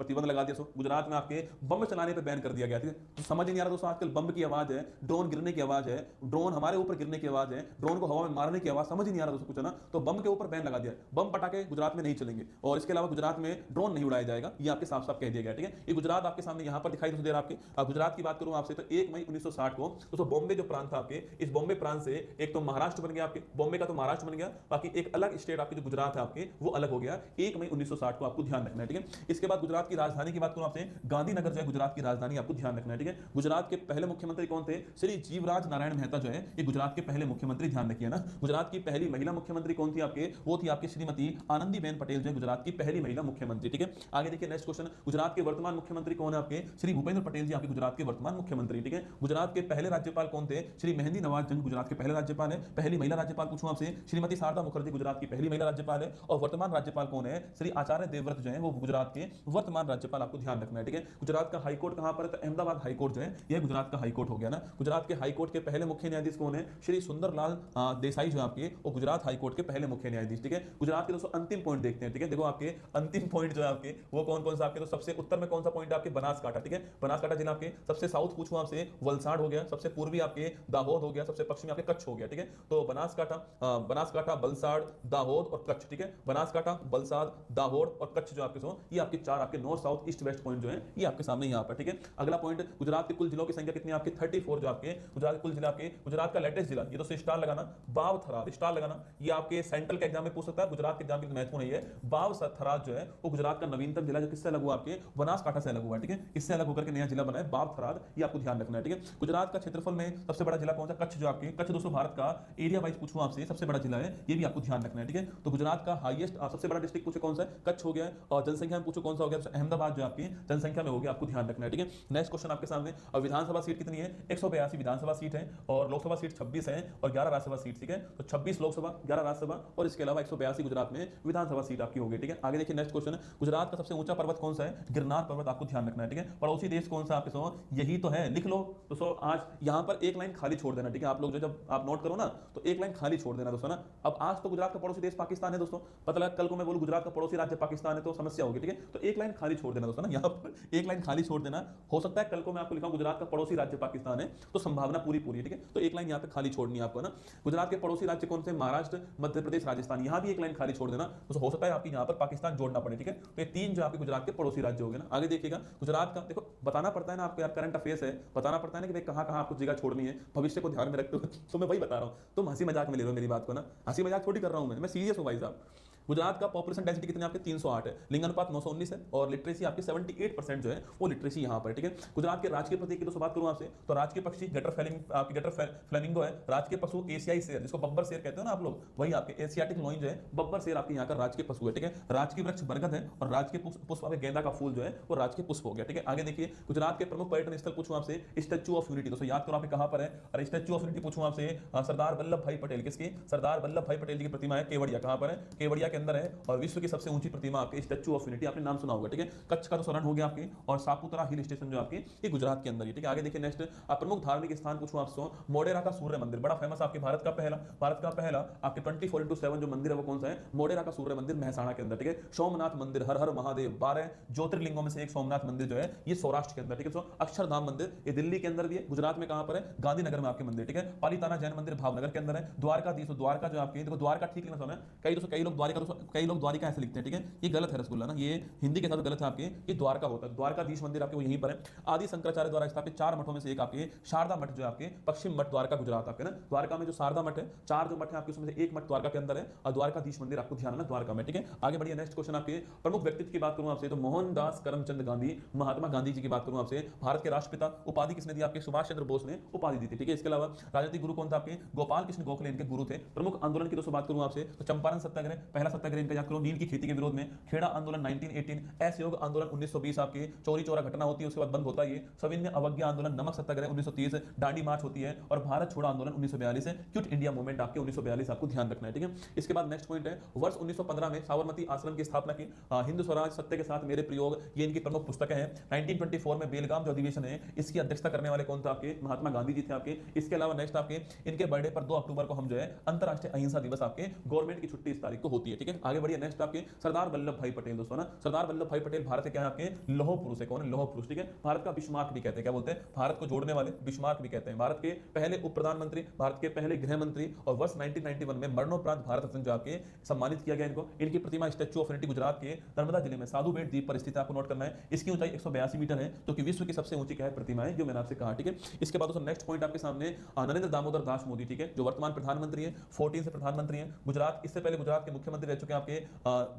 प्रतिबंध लगा दिया। गुजरात में आपके बम चलाने पर बैन कर दिया गया। ठीक है, तो समझ नहीं आ रहा दोस्तों, आजकल बम की आवाज है, ड्रोन गिरने की आवाज है, ड्रोन हमारे ऊपर गिरने की आवाज है, ड्रोन को हवा में मारने की आवाज, समझ ही नहीं आ रहा दोस्तों कुछ, है ना। तो बम के ऊपर बैन लगा दिया, बम पटाखे गुजरात में नहीं चलेंगे, और इसके अलावा गुजरात में ड्रोन नहीं उड़ाया जाएगा, ये आपके साफ साफ कह दिया गया। ठीक है, ये गुजरात आपके सामने यहां पर दिखाई दे रहा है आपके। गुजरात की बात करूं आपसे तो 1 मई 1960 को दोस्तों बॉम्बे जो प्रांत था आपके, इस बॉम्बे प्रांत से एक तो महाराष्ट्र बन गया आपके, बॉम्बे का तो महाराष्ट्र बन गया, बाकी एक अलग स्टेट आपके जो गुजरात है आपके वो अलग हो गया 1 मई 1960 को, आपको ध्यान रखना है। ठीक है, इसके बाद गुजरात की राजधानी की बात करूं आपसे, गांधीनगर जो है गुजरात की राजधानी, आपको ध्यान रखना है। ठीक है, गुजरात के पहले मुख्यमंत्री कौन थे? श्री जीवराज नारायण मेहता जो है ये गुजरात के पहले मुख्यमंत्री, ध्यान रखिए ना। गुजरात की पहली महिला मुख्यमंत्री कौन थी आपके? वो थी आपकी श्रीमती आनंदीबेन पटेल जो है गुजरात की पहली महिला मुख्यमंत्री। ठीक है, आगे देखिए नेक्स्ट क्वेश्चन, गुजरात के वर्तमान मुख्यमंत्री कौन है आपके? श्री भूपेंद्र पटेल जी आपके गुजरात के वर्तमान मुख्यमंत्री। ठीक है, गुजरात के पहले राज्यपाल कौन थे? श्री मेहंदी नवाज जंग गुजरात के पहले राज्यपाल है। पहली महिला राज्यपाल पूछूं आपसे, श्रीमती शारदा मुखर्जी गुजरात की पहली महिला राज्यपाल है। और वर्तमान राज्यपाल कौन है? श्री आचार्य देवव्रत जो है वो गुजरात के वर्तमान राज्यपाल, आपको ध्यान रखना है। ठीक है, गुजरात का हाईकोर्ट कहां पर है? तो अहमदाबाद हाईकोर्ट जो है यह गुजरात का हाईकोर्ट हो गया ना। गुजरात के हाईकोर्ट के पहले मुख्य न्यायाधीश कौन है? श्री सुंदरलाल देसाई जो आपके वो गुजरात हाईकोर्ट के पहले मुख्य न्यायाधीश। ठीक है, गुजरात के दोस्तों अंतिम पॉइंट देखते हैं। ठीक है, देखो आपके अंतिम पॉइंट जो है आपके वो कौन कौन सा आपके, तो सबसे उत्तर में कौन सा पॉइंट आपके? बनासकांठा। ठीक है, बनासकांठा जिला आपके, सबसे साउथ पूछूं आपसे वलसाड़ हो गया, सबसे पूर्वी आपके दाहोद हो गया, सबसे पश्चिमी आपके कच्छ हो गया। ठीक है, तो बनासकांठा, वलसाड़, दाहोद और कच्छ। ठीक है, बनासकांठा, वलसाड़, दाहोद और कच्छ जो आपके ये आपके चार आपके north south east west point जो है ये आपके सामने यहाँ पर। ठीक है, अगला पॉइंट, गुजरात के कुल जिलों की संख्या कितनी? आपके 34 जो आपके गुजरात के कुल जिला आपके, गुजरात का लेटेस्ट जिला, ये तो स्टार लगाना, बाव थराद, स्टार लगाना, ये आपके सेंट्रल के एग्जाम में पूछ सकता है, गुजरात के एग्जाम में महत्वपूर्ण है। बाव थराद जो है वो गुजरात का नवीनतम जिला जो किससे अलग हुआ? आपके बनासकांठा से अलग हुआ। ठीक है, इससे अलग होकर के नया जिला बना है बाव थराद, ये आपको ध्यान रखना है। ठीक है, गुजरात का क्षेत्रफल में सबसे बड़ा जिला कौन सा? कच्छ जो आपके, कच्छ दोस्तों भारत का एरिया वाइज पूछूं आपसे सबसे बड़ा जिला है, ये भी आपको ध्यान रखना है। ठीक है, तो गुजरात का हाईएस्ट सबसे बड़ा डिस्ट्रिक्ट पूछे कौन सा है? कच्छ हो गया, और जनसंख्या में पूछो कौन सा हो गया? अहमदाबाद जो आपकी जनसंख्या में हो गया, आपको ध्यान रखना है। ठीक है, नेक्स्ट क्वेश्चन आपके सामने, और विधानसभा सीट कितनी है? 182 विधानसभा सीट है, और लोकसभा सीट 26 है, और 11 राज्यसभा सीट। ठीक है, तो 26 लोकसभा, 11 राज्यसभा, और इसके अलावा 182 गुजरात में विधानसभा सीट आपकी होगी। ठीक है, आगे देखिए नेक्स्ट क्वेश्चन, गुजरात का सबसे ऊंचा पर्वत कौन सा है? गिरनार पर्वत, आपको ध्यान रखना है। ठीक है, पड़ोसी देश कौन सा आपके यही तो है, लिख लो दोस्तों। आज यहां पर एक लाइन खाली छोड़ देना। ठीक है, आप लोग जो जब आप नोट करो ना तो एक लाइन खाली छोड़ देना दोस्तों ना। अब आज तो गुजरात का पड़ोसी देश पाकिस्तान है दोस्तों, पता लगा कल को मैं बोलूं गुजरात का पड़ोसी राज्य पाकिस्तान है तो समस्या होगी। ठीक है, तो एक लाइन खाली छोड़ देना दोस्तों ना, यहां पर एक लाइन खाली छोड़ देना। हो सकता है कल को मैं आपको लिखाऊं गुजरात का पड़ोसी राज्य पाकिस्तान है, तो संभावना पूरी है। ठीक है, तो एक लाइन यहां पे खाली छोड़नी है आपको ना। गुजरात के पड़ोसी राज्य कौन से? महाराष्ट्र, मध्य प्रदेश, राजस्थान, यहां भी एक लाइन खाली छोड़ देना, तो हो सकता है आपकी यहां पर पाकिस्तान जोड़ना पड़े। ठीक है, तो ये 3 जो आपके गुजरात के पड़ोसी राज्य हो गए ना। आगे देखिएगा, गुजरात का देखो बताना पड़ता है ना आपको यार, करंट अफेयर्स है, बताना पड़ता है ना कि भाई कहां आपको जगह छोड़नी है, भविष्य को ध्यान में रखते हुए। तो मैं वही बता रहा हूं, तुम हंसी मजाक में ले लो मेरी बात को ना, हंसी मजाक थोड़ी कर रहा हूं मैं सीरियस हूं भाई साहब। गुजरात का पॉपुलेशन डेंसिटी कितनी आपके? 308 है, लिंगानुपात 919 है, और लिटरेसी आपके 78% जो है वो लिटरेसी यहां पर। ठीक है, गुजरात के राजकीय प्रतीक की तो बात करूं आपसे, तो राजकीय पक्षी गटर फ्लेमिंगो है, राजकीय पशु एशियाई शेर, जिसको बब्बर शेर कहते हो ना आप लोग, वही आपके एशियाटिक लोइन जो है बब्बर शेर आपके यहाँ का राजकीय पशु है। ठीक है, राजकीय वृक्ष बरगद है, और राजकीय पुष्प आपके गेंदा का फूल जो है वो राजकीय पुष्प हो गया। ठीक है, आगे देखिए, गुजरात के प्रमुख पर्यटन स्थल पूछूं आपसे, स्टैच्यू ऑफ यूनिटी, दोस्तों याद करो आपके कहां पर है? और स्टैच्यू ऑफ यूनिटी पूछूं आपसे, सरदार वल्लभ भाई पटेल, किसकी? सरदार वल्लभ भाई पटेल जी की प्रतिमा है केवड़िया, कहां पर है? केवड़िया के अंदर है, और विश्व की सबसे ऊंची प्रतिमा आपके स्टैच्यू ऑफ यूनिटी, आपने नाम सुना होगा। ठीक है, कच्छ का तो शरण हो गया आपके, और सापुतारा हिल स्टेशन जो आपके ये गुजरात के अंदर ही। ठीक है, आगे देखिए नेक्स्ट, प्रमुख धार्मिक स्थान पूछूं आपसे, मोढेरा का सूर्य मंदिर, बड़ा फेमस आपके भारत का पहला आपके 24/7 जो मंदिर है वो कौन सा है? मोढेरा का सूर्य मंदिर, महसाणा के अंदर। ठीक है, सोमनाथ मंदिर, हर हर महादेव, 12 ज्योतिर्लिंगों में से एक सोमनाथ मंदिर जो है ये सौराष्ट्र के अंदर। ठीक है, अक्षरधाम मंदिर ये दिल्ली के अंदर भी है, गुजरात में कहां पर है? गांधीनगर में आपके मंदिर। ठीक है, पालीताना जैन मंदिर भावनगर के अंदर है, द्वारकाधीश, द्वारका जो आपके, देखो द्वारका ठीक लिखना सुना है, कई लोग द्वारिका ऐसे लिखते हैं। ठीक है, ये गलत है रसगुल्ला ना, ये हिंदी के साथ गलत है आपके, ये द्वारका होता है, द्वारकाधीश मंदिर आपके वो यहीं पर है। आदि शंकराचार्य द्वारा स्थापित 4 मठों में से एक आपके शारदा मठ जो आपके पश्चिम मठ द्वारका गुजरात आपके ना, द्वारका में जो शारदा मठ है, 4 जो मठ है आपके उसमें से एक मठ द्वारका के अंदर है, और द्वारकाधीश मंदिर आपको ध्यान रखना द्वारका में। ठीक है, आगे बढ़िए नेक्स्ट क्वेश्चन, आपके प्रमुख व्यक्तित्व की बात करूं आपसे, तो मोहनदास करमचंद गांधी, महात्मा गांधी जी की बात करूं आपसे, भारत के राष्ट्रपिता, उपाधि किसने दी? आपके सुभाष चंद्र बोस ने उपाधि दी थी। ठीक है, इसके अलावा राजनीतिक गुरु कौन था आपके? गोपाल कृष्ण गोखले इनके गुरु थे। प्रमुख आंदोलन की दोस्तों बात करूं आपसे, तो चंपारण सत्याग्रह, पहला सत्याग्रह इनका याद करो, नील की खेती के विरोध में, खेड़ा आंदोलन 1918, असहयोग आंदोलन 1920 आपके, चोरी चोरा घटना होती है उसके बाद बंद होता है ये, सविनय अवज्ञा आंदोलन, नमक सत्याग्रह 1930, दांडी मार्च होती है, और भारत छोड़ो आंदोलन 1942 है, क्विट इंडिया मूवमेंट आपके 1942 आपको ध्यान रखना है। ठीक है, इसके बाद नेक्स्ट पॉइंट है, वर्ष 1915 में साबरमती आश्रम की स्थापना की, हिंदू स्वराज सत्य के साथ मेरे प्रयोग, ये इनकी प्रमुख पुस्तकें हैं। 1924 में बेलगाम जो अधिवेशन है इसकी अध्यक्षता करने वाले कौन था? आपके महात्मा गांधी जी थे आपके। इसके अलावा नेक्स्ट आपके इनके बर्थडे पर 2 अक्टूबर को हम जो है अंतरराष्ट्रीय अहिंसा दिवस आपके गवर्नमेंट की छुट्टी इस तारीख को होती है। ठीक है। आगे बढ़िए नेक्स्ट आपके सरदार वल्लभ भाई पटेल दोस्तों ना, सरदार वल्लभ भाई पटेल भारत के क्या है आपके लौह पुरुष है। कौन है? लौह पुरुष, ठीक है। भारत का बिस्मार्क भी कहते हैं, क्या बोलते हैं? भारत को जोड़ने वाले बिस्मार्क भी कहते हैं। भारत के पहले उप प्रधानमंत्री, भारत के पहले गृह मंत्री और वर्ष 1991 में मरणोपरांत भारत रत्न जो आपके सम्मानित किया गया इनको। इनकी प्रतिमा स्टैच्यू ऑफ यूनिटी गुजरात के नर्मदा जिले में साधु बेट द्वीप पर स्थित है, आपको नोट करना है। इसकी ऊंचाई 182 मीटर है, जो कि विश्व की सबसे ऊंची क्या है प्रतिमा है, जो मैंने आपसे कहा, ठीक है। इसके बाद दोस्तों नेक्स्ट पॉइंट आपके सामने नरेंद्र दामोदर दास मोदी, ठीक है, जो वर्तमान प्रधानमंत्री है, 14 से प्रधानमंत्री हैं गुजरात। इससे पहले गुजरात के मुख्यमंत्री रह चुके हैं, आपके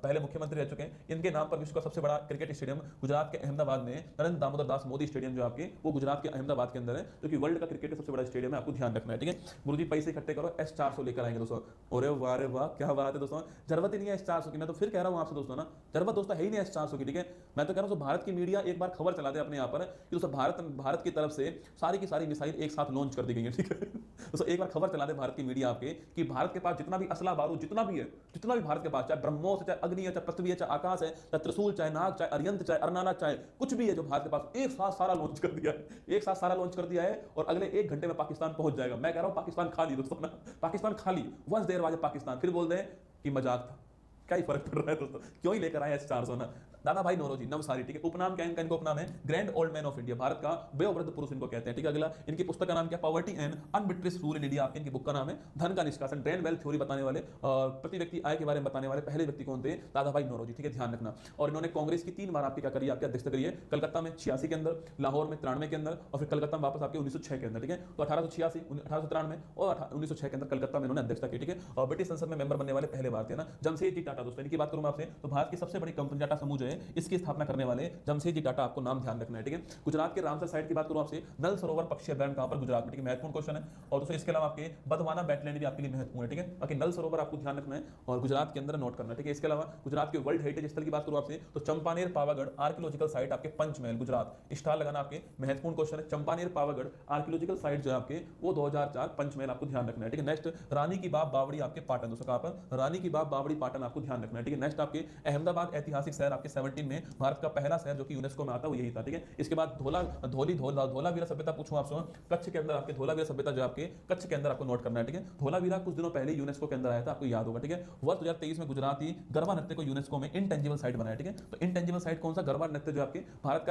पहले मुख्यमंत्री रह चुके हैं। इनके नाम पर विश्व का सबसे बड़ा क्रिकेट स्टेडियम गुजरात के अहमदाबाद में नरेंद्र दामोदर दास मोदी स्टेडियम जो आपके वो गुजरात के अहमदाबाद के अंदर है, जो कि वर्ल्ड का क्रिकेट का सबसे बड़ा स्टेडियम है, आपको ध्यान रखना है, ठीक है। गुरुजी पैसे इकट्ठे करो, S400 लेकर आएंगे दोस्तों। अरे वाह रे वाह, क्या बात है दोस्तों, जरूरत ही नहीं है S400 की। मैं तो फिर कह रहा हूं आपसे दोस्तों ना, जरूरत दोस्तों है ही नहीं S400 की, ठीक है। मैं तो कह रहा हूं भारत की मीडिया एक बार खबर चला दे अपने यहाँ पर कि दोस्तों भारत की तरफ से सारी की सारी मिसाइल एक साथ लॉन्च कर दी गई है, ठीक है। दोस्तों एक बार खबर चला दे भारत की मीडिया आपके कि भारत के पास जितना भी असला बारूद जितना भी है, जितना भी भारत के पास, चाहे ब्रह्मोस, चाहे अग्नि है, चाहे पृथ्वी है, चाहे आकाश है, चाहे त्रिशूल, चाहे नाग, चाहे अरियंत, चाहे अरनाना, चाहे कुछ भी है जो भारत के पास, एक साथ सारा लॉन्च कर दिया है, एक साथ सारा लॉन्च कर दिया है और अगले 1 घंटे में पाकिस्तान पहुंच जाएगा। मैं कह रहा हूं पाकिस्तान खाली दोस्तों ना, पाकिस्तान खाली। वंस देर बाद पाकिस्तान फिर बोल दे कि मजाक था, क्या ही फर्क पड़ रहा है दोस्तों, क्यों ही लेकर आए S400 ना। दादा भाई नौरोजी नवसारी, ठीक है। उपनाम क्या है इनका? इनको उपनाम है grand old man of India, Bharat का वयोवृद्ध पुरुष इनको कहते हैं, ठीक है। अगला इनकी पुस्तक का नाम क्या? Poverty and unBritish rule in India, आपकी इनकी बुक का नाम है। धन का निष्कासन, ड्रेन वेल्थ थ्योरी बताने वाले और प्रति व्यक्ति आय के बारे में बताने वाले पहले व्यक्ति कौन थे? दादा भाई नौरोजी, ठीक है, ध्यान रखना। और इन्होंने कांग्रेस की 3 बार आपकी क्या करी? आपकी अध्यक्षता करी है। कलकत्ता में 86 के अंदर, लाहौर में 93 के अंदर और फिर कलकत्ता में वापस आपके 1906 के अंदर, ठीक है। तो 1886, 1893 और 1906 के अंदर कलकत्ता में इन्होंने अध्यक्षता की, ठीक है। और ब्रिटिश संसद में मेंबर बनने वाले पहले भारतीय ना जमशेदजी टाटा दोस्तों, इनकी बात करूं मैं आपसे तो भारत की सबसे बड़ी कंपनी टाटा समूह जो है इसकी स्थापना करने वाले जमशेदजी टाटा, आपको नाम ध्यान रखना है, ठीक है। गुजरात के रामसर साइट की बात करूं आपसे, नल सरोवर पक्षी अभ्यारण्य कहां पर? गुजरात में, ठीक है, महत्वपूर्ण क्वेश्चन है। और दोस्तों इसके अलावा आपके बदवाना वेटलैंड भी आपके लिए महत्वपूर्ण है, ठीक है। बाकी नल सरोवर आपको ध्यान रखना है और गुजरात के अंदर नोट करना है, ठीक है। इसके अलावा गुजरात के वर्ल्ड हेरिटेज स्थल की बात करूं आपसे तो चंपानेर पावागढ़ आर्कियोलॉजिकल साइट आपके पंचमहल गुजरात, स्टार लगाना आपके महत्वपूर्ण क्वेश्चन है। चंपानेर पावागढ़ आर्कियोलॉजिकल साइट जो है आपके वो 2004 पंचमहल, आपको ध्यान रखना है, ठीक है। नेक्स्ट रानी की बाग बावड़ी आपके पाटन दोस्तों, कहां पर? रानी की बाग बावड़ी पाटन, आपको ध्यान रखना है, ठीक है। नेक्स्ट आपके अहमदाबाद ऐतिहासिक शहर आपके 17 में भारत का पहला शहर जो कि यूनेस्को में आता है वो यही था, ठीक है। इसके बाद धोलावीरा सभ्यता पूछूं आपसे, कच्छ के अंदर आपके धोलावीरा सभ्यता जो आपके कच्छ के अंदर आपको नोट करना है, ठीक है। धोलावीरा कुछ दिनों पहले यूनेस्को के अंदर आया था, आपको याद होगा, ठीक है। वर्ष 2023 में गुजराती गरबा नृत्य को यूनेस्को में इनटेंजिबल साइट बनाया, ठीक है। तो इनटेंजिबल साइट कौन सा? गरबा नृत्य जो आपके भारत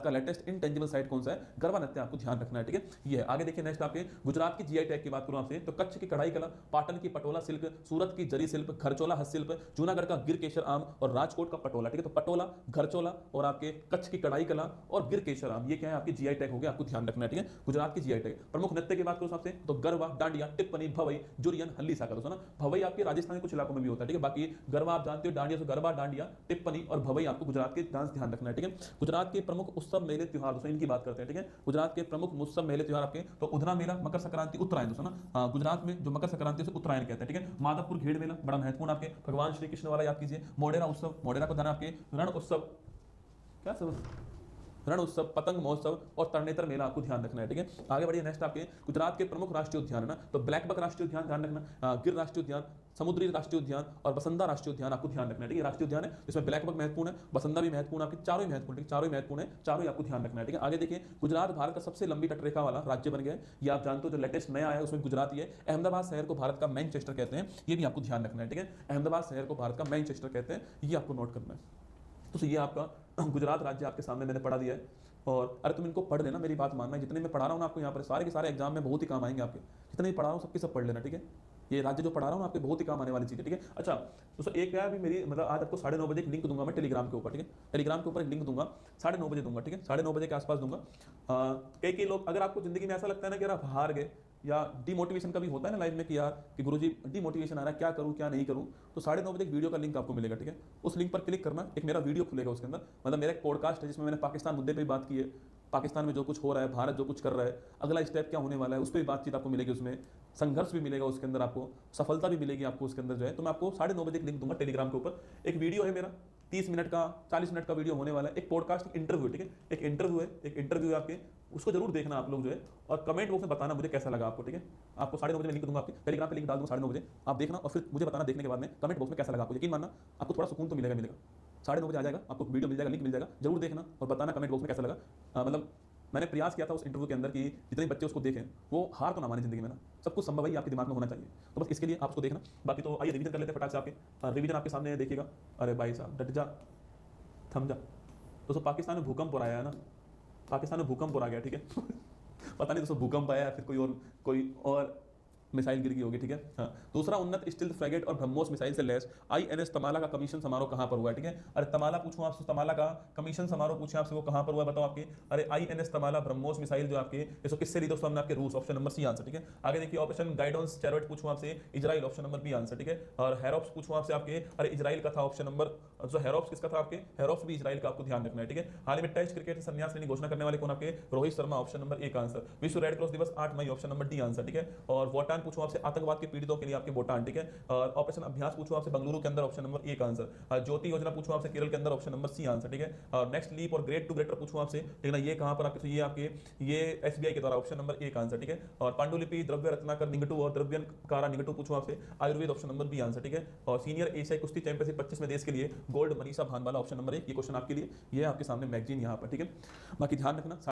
का लेटेस्ट इनटेंजिबल साइट कौन सा है? गरबा नृत्य, आपको ध्यान रखना है, ठीक है। ये आगे देखिए नेक्स्ट आपके गुजरात की जीआई टैग की बात करूं आपसे तो कच्छ की कढ़ाई कला, पाटन की पटोला सिल्क, सूरत की जरी शिल्प, घरचोला हस्तशिल्प, जूनागढ़ का गिर केशर आम और राजकोट का पटोला, ठीक है। तो पटोला, घरचोला और आपके कच्छ की कढ़ाई कला और गिर केशर आम, ये क्या है? आपकी जीआई टैग हो गया, आपको ध्यान रखना है, ठीक है। गुजरात की जीआई टैग। प्रमुख नृत्य की बात करूं आपसे तो गरबा, डांडिया, टिप्पणी, भवई, जुरियन, हल्ली साकर दोस्तों ना। भवई आपके राजस्थान के कुछ इलाकों में भी होता है, ठीक है। बाकी गरबा आप जानते हो, डांडिया से गरबा, डांडिया, टिप्पणी और भवई आपको गुजरात के डांस ध्यान रखना है, ठीक है। गुजरात के प्रमुख उत्सव मेले त्योहार दोस्तों इनकी बात करते हैं, ठीक है। गुजरात के प्रमुख उत्सव मेले त्योहार आपके तो उधना मेला, मकर संक्रांति, उत्तरायण दोस्तों ना। गुजरात में जो मकर संक्रांति से उत्तरायण कहते हैं, ठीक है। माधवपुर घेड़ मेला बड़ा महत्वपूर्ण आपके भगवान श्री कृष्ण वाला याद कीजिए। मोडेरा उत्सव, मोडेरा को ध्यान आपके रण उत्सव, क्या सब रण उत्सव, पतंग महोत्सव और तरनेतर मेला, आपको ध्यान रखना है, ठीक है। आगे बढ़िए नेक्स्ट आपके गुजरात के प्रमुख राष्ट्रीय उद्यान है ना तो ब्लैक बक राष्ट्रीय उद्यान ध्यान रखना, गिर राष्ट्रीय उद्यान, समुद्री राष्ट्रीय उद्यान और बसंदा राष्ट्रीय उद्यान, आपको ध्यान रखना है, ठीक है। राष्ट्रीय उद्यान है इसमें ब्लैक बक महत्वपूर्ण है, बसंदा भी महत्वपूर्ण, आपके चारों ही महत्वपूर्ण, चारों ही महत्वपूर्ण है, चारों ही आपको ध्यान रखना है, ठीक है। आगे देखिए गुजरात भारत का सबसे लंबी तटरेखा वाला राज्य बन गया है, ये आप जानते हो, जो लेटेस्ट नया आया उसमें गुजरात ही है। अहमदाबाद शहर को भारत का मैनचेस्टर कहते हैं, ये भी आपको ध्यान रखना है, ठीक है। अहमदाबाद शहर को भारत का मैनचेस्टर कहते हैं, ये आपको नोट करना है। तो ये आपका गुजरात राज्य आपके सामने मैंने पढ़ा दिया है और अरे तुम इनको पढ़ लेना, मेरी बात मानना, जितने मैं पढ़ा रहा हूँ ना आपको यहाँ पर सारे के सारे एग्जाम में बहुत ही काम आएंगे आपके, जितने भी पढ़ा रहा हूँ सबके सब पढ़ लेना, ठीक है। ये राज्य जो पढ़ा रहा हूँ आपके बहुत ही काम आने वाली चीज़ है, ठीक है। अच्छा दोस्तों एक क्या है अभी मेरी मतलब आज आपको 9:30 बजे एक लिंक दूंगा मैं टेलीग्राम के ऊपर, ठीक है। टेलीग्राम के ऊपर एक लिंक दूंगा 9:30 बजे दूंगा, ठीक है। 9:30 बजे के आसपास दूंगा। कई लोग अगर आपको जिंदगी में ऐसा लगता है ना कि आप हार गए या डिमोटिवेशन का भी होता है ना लाइफ में कि यार कि गुरुजी डिमोटिवेशन आ रहा है, क्या करूं क्या नहीं करूं, तो 9:30 बजे एक वीडियो का लिंक आपको मिलेगा, ठीक है। उस लिंक पर क्लिक करना, एक मेरा वीडियो खुलेगा उसके अंदर, मतलब मेरा एक पॉडकास्ट है जिसमें मैंने पाकिस्तान मुद्दे पे भी बात की है, पाकिस्तान में जो कुछ हो रहा है, भारत जो कुछ कर रहा है, अगला स्टेप क्या होने वाला है, उस पर भी बातचीत आपको मिलेगी, उसमें संघर्ष भी मिलेगा, उसके अंदर आपको सफलता भी मिलेगी आपको उसके अंदर जो है। तो मैं आपको 9:30 बजे एक लिंक दूंगा टेलीग्राम के ऊपर, एक वीडियो है मेरा 30 मिनट का 40 मिनट का वीडियो होने वाला है, एक पॉडकास्ट इंटरव्यू, ठीक है। एक इंटरव्यू है आपके, उसको जरूर देखना आप लोग जो है और कमेंट बॉक्स में बताना मुझे कैसा लगा आपको, ठीक है। आपको 9:30 बजे लिंक दूंगा, आपके टेलीग्राम पे लिंक डाल दूंगा 9:30 बजे, आप देखना और फिर मुझे बताना देखने के बाद में कमेंट बॉक्स में कैसा लगा आपको। यकीन मानना आपको थोड़ा सुकून तो मिलेगा 9:30 बजे आ जाएगा, आपको वीडियो मिल जाएगा, लिंक मिल जाएगा, जरूर देखना और बताना कमेंट बॉक्स में कैसा लगा। मतलब मैंने प्रयास किया था उस इंटरव्यू के अंदर कि जितने बच्चे उसको देखें वो हार तो ना माने जिंदगी में ना, सब कुछ संभव है, ये आपके दिमाग में होना चाहिए। तो बस इसके लिए आप उसको देखना। बाकी तो आइए रिवीजन कर लेते हैं फटाक से आपके। रिवीजन आपके सामने देखिएगा। अरे भाई साहब डट जा, थम जा। दोस्तों पाकिस्तान में भूकंप हो रहा है ना, पाकिस्तान में भूकंप हो रहा गया, ठीक है। पता नहीं दोस्तों भूकंप आया या फिर कोई और मिसाइल गिर गई होगी, ठीक है। हाँ, दूसरा उन्नत स्टिल्थ फ्रैगेट और ब्रह्मोस मिसाइल से लैस आईएनएस तमाला का कमीशन समारोह कहां पर हुआ है, ठीक है। अरे तमाला पूछूं आपसे, तमाला का कमीशन समारोह पूछे आपसे, वो कहां पर हुआ है बताओ आपके। अरे आईएनएस तमाला ब्रह्मोस मिसाइल जो आपके, इसको किससे ली दोस्तों हमने, आपके रूस, ऑप्शन नंबर सी आंसर, ठीक है। आगे देखिए ऑप्शन गाइडेंस चैरियट पूछूं आपसे, Israel, option number B answer, ठीक है। और हेरोप्स पूछूं आपसे आपके, अरे इजराइल का था ऑप्शन नंबर, जो हेरोप्स किसका था आपके, हेरोप्स भी इजराइल का, आपको ध्यान रखना है, ठीक है। हाल ही में टेस्ट क्रिकेट से संन्यास लेने की घोषणा करने वाले कौन आपके, रोहित शर्मा, ऑप्शन नंबर एक आंसर। विश्व रेड क्रॉस दिवस 8 मई, ऑप्शन नंबर डी आंसर, ठीक है। और वोटान पूछूं आपसे, आतंकवाद के पीड़ितों के लिए आपके वोटान, ठीक है। और ऑपरेशन अभ्यास पूछूं आपसे बेंगलुरु के अंदर, ऑप्शन नंबर एक आंसर। ज्योति योजना पूछूं आपसे केरल के अंदर, ऑप्शन नंबर सी आंसर, ठीक है। और नेक्स्ट लीप और ग्रेट टू ग्रेटर पूछूं आपसे, लेकिन ये कहां पर आपके, तो ये आपके ये एसबीआई के द्वारा, ऑप्शन नंबर एक आंसर, ठीक है। और पांडुलिपि द्रव्य रत्नाकर निगटू और द्रव्यकारा निगटू पूछूं आपसे, Ayurveda, option number B answer, ठीक है। और सीनियर एशियाई कुश्ती चैंपियनशिप 25वें देश के लिए gold Manisha Bhanwala, option number एक, ये क्वेश्चन आपके लिए, ये आपके सामने मैगजीन यहाँ पर, ठीक है। बाकी ध्यान रखना।